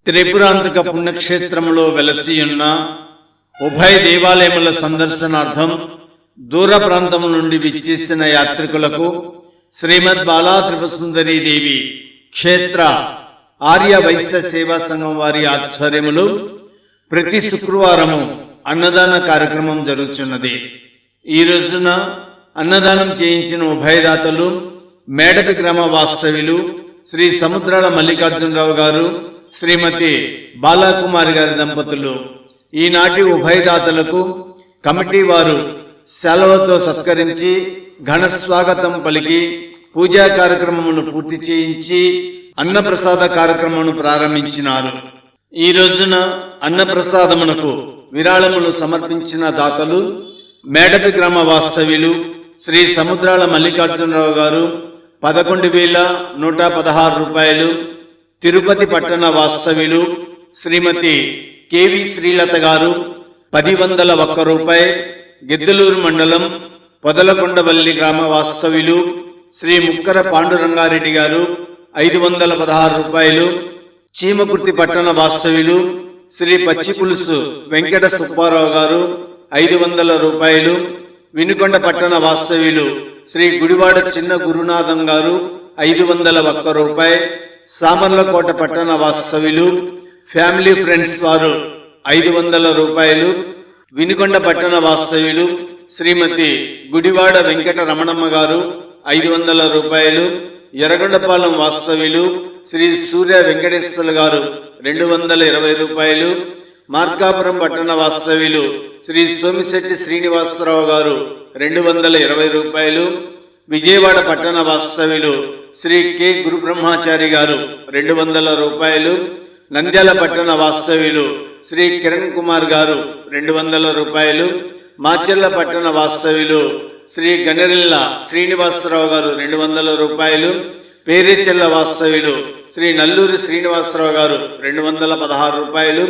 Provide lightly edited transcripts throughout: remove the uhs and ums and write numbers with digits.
త్రిపురాంతక పుణ్యక్షేత్రంలో వెలసియున్న ఉభయ దేవాలయముల సందర్శనార్థం దూర ప్రాంతం నుండి విచ్చేసిన యాత్రికులకు శ్రీమద్ బాలా త్రిపురసుందరీ దేవి క్షేత్ర ఆర్య వైశ్య సేవా సంఘం వారి ఆధ్వర్యములో ప్రతి శుక్రవారము అన్నదాన కార్యక్రమం జరుగుతున్నది. ఈ రోజున అన్నదానం చేయించిన ఉభయదాతలు మేడపి గ్రామ వాస్తవ్యులు శ్రీ సముద్రాల మల్లికార్జునరావు గారు, శ్రీమతి బాలాకుమారి గారి దంపతులు. ఈనాటి ఉభయదాతలకు కమిటీ వారు సెలవుతో సత్కరించి ఘన స్వాగతం పలికి పూజా కార్యక్రమమును పూర్తి చేయించి అన్నప్రసాద కార్యక్రమమును ప్రారంభించినారు. ఈ రోజున అన్నప్రసాదమునకు విరాళములు సమర్పించిన దాతలు మేడపి గ్రామ వాస్తవ్యులు శ్రీ సముద్రాల మల్లికార్జునరావు గారు 11,116 రూపాయలు, తిరుపతి పట్టణ వాస్తవ్యులు శ్రీమతి కేవి శ్రీలత గారు 1,001 రూపాయి, గిద్దలూరు మండలం పొదలకొండవల్లి గ్రామ వాస్తవ్యులు శ్రీ ముక్కర పాండురంగారెడ్డి గారు 516 రూపాయలు, చీమకుర్తి పట్టణ వాస్తవ్యులు శ్రీ పచ్చిపులుసు వెంకట సుబ్బారావు గారు 500 రూపాయలు, వినుకొండ పట్టణ వాస్తవ్యులు శ్రీ గుడివాడ చిన్న గురునాథం గారు 501 రూపాయి, సామర్లకోట పట్టణ వాస్తవ్యులు ఫ్యామిలీ ఫ్రెండ్స్ వారు 500 రూపాయలు, వినుకొండ పట్టణ వాస్తవ్యులు శ్రీమతి గుడివాడ వెంకట రమణమ్మ గారు 500 రూపాయలు, ఎర్రగొండపాలెం వాస్తవ్యులు శ్రీ సూర్య వెంకటేశ్వర గారు 220 రూపాయలు, మార్కాపురం పట్టణ వాస్తవ్యులు శ్రీ సోమిశెట్టి శ్రీనివాసరావు గారు 220 రూపాయలు, విజయవాడ పట్టణ వాస్తవ్యులు శ్రీ కె గురుబ్రహ్మచారి గారు 200 రూపాయలు, నంద్యాల పట్టణ వాస్తవ్యులు శ్రీ కిరణ్ కుమార్ గారు 200 రూపాయలు, మాచెల్ల పట్టణ వాస్తవ్యులు శ్రీ గణరిల్ల శ్రీనివాసరావు గారు 200 రూపాయలు, పేరేచెల్ల వాస్తవ్యులు శ్రీ నల్లూరి శ్రీనివాసరావు గారు 216 రూపాయలు,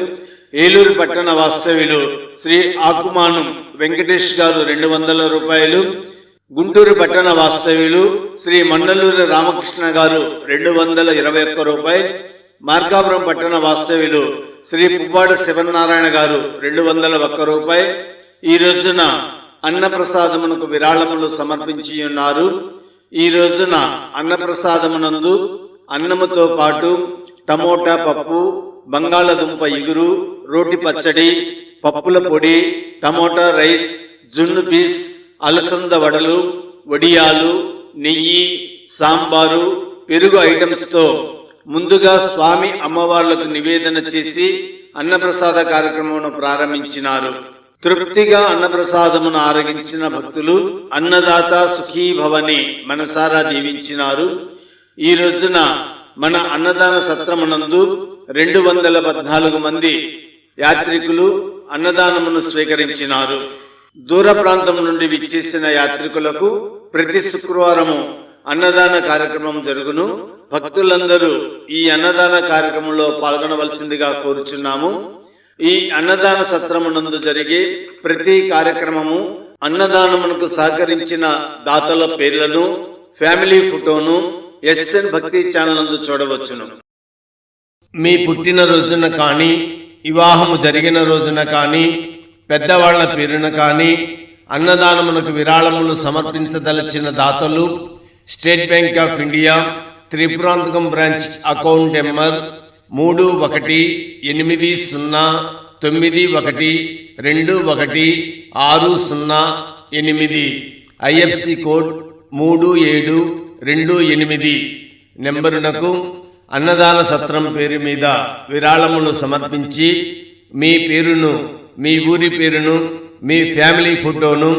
ఏలూరు పట్టణ వాస్తవ్యులు శ్రీ ఆకుమాను వెంకటేష్ గారు 200 రూపాయలు, గుంటూరు పట్టణ వాస్తవ్యులు శ్రీ మండలూరి రామకృష్ణ గారు 221 రూపాయి, మార్కాపురం పట్టణ వాస్తవ్యులు శ్రీ పువ్వాడ శివనారాయణ గారు 201 రూపాయి. ఈ రోజున అన్నప్రసాదమునకు విరాళములు సమర్పించి ఉన్నారు. ఈ రోజున అన్నప్రసాదమునందు అన్నముతో పాటు టమోటా పప్పు, బంగాళదుంప ఇగురు, రోటి పచ్చడి, పప్పుల పొడి, టమోటా రైస్, జున్ను పీస్, అలసంద వడలు, వడియాలు, నెయ్యి, సాంబారు, పెరుగు ఐటమ్స్తో ముందుగా స్వామి అమ్మవార్లకు నివేదన చేసి అన్నప్రసాద కార్యక్రమం ప్రారంభించినారు. తృప్తిగా అన్నప్రసాదమును ఆరగించిన భక్తులు అన్నదాత సుఖీభవని మనసారా దీవించినారు. ఈ రోజున మన అన్నదాన సత్రమునందు 214 మంది యాత్రికులు అన్నదానమును స్వీకరించినారు. దూర ప్రాంతం నుండి విచ్చేసిన యాత్రికులకు ప్రతి శుక్రవారము అన్నదాన కార్యక్రమం జరుగును. భక్తులందరూ ఈ అన్నదాన కార్యక్రమంలో పాల్గొనవలసిందిగా కోరుచున్నాము. ఈ అన్నదాన సత్రమునందు జరిగే ప్రతి కార్యక్రమము అన్నదానమునకు సహకరించిన దాతల పేర్లను, ఫ్యామిలీ ఫోటోను SN భక్తి ఛానల్ నందు చూడవచ్చును. మీ పుట్టిన రోజున కానీ, వివాహము జరిగిన రోజున కానీ, పెద్దవాళ్ల పేరున కానీ అన్నదానమునకు విరాళములు సమర్పించదలచిన దాతలు State Bank of India Tripurantakam branch account number 3190916008, IFC code 3728 నెంబరునకు అన్నదాన సత్రం పేరు మీద విరాళములు సమర్పించి మీ పేరును, మీ ఊరి పేరును, మీ ఫ్యామిలీ ఫోటోను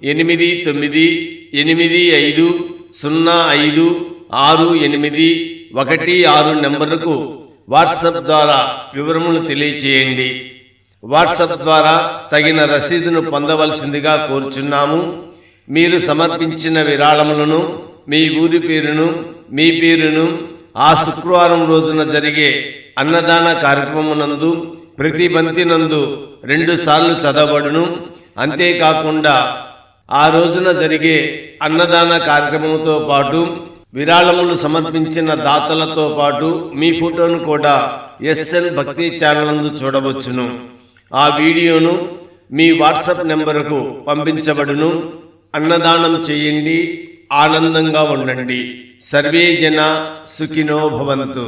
8985056816 నెంబరుకు వాట్సాప్ ద్వారా వివరములు తెలియచేయండి. వాట్సాప్ ద్వారా తగిన రసీదును పొందవలసిందిగా కోరుచున్నాము. మీరు సమర్పించిన విరాళములను, మీ ఊరి పేరును, మీ పేరును ఆ శుక్రవారం రోజున జరిగే అన్నదాన కార్యక్రమమునందు ప్రతి బంతి నందు 2 సార్లు చదవబడును. అంతేకాకుండా ఆ రోజున జరిగే అన్నదాన కార్యక్రమంతో పాటు విరాళములు సమర్పించిన దాతలతో పాటు మీ ఫోటోను కూడా ఎస్ఎన్ భక్తి ఛానల్ నందు చూడవచ్చును. ఆ వీడియోను మీ వాట్సాప్ నెంబరుకు పంపించబడును. అన్నదానం చేయండి, ఆనందంగా ఉండండి. సర్వే జన సుఖినో భవంతు.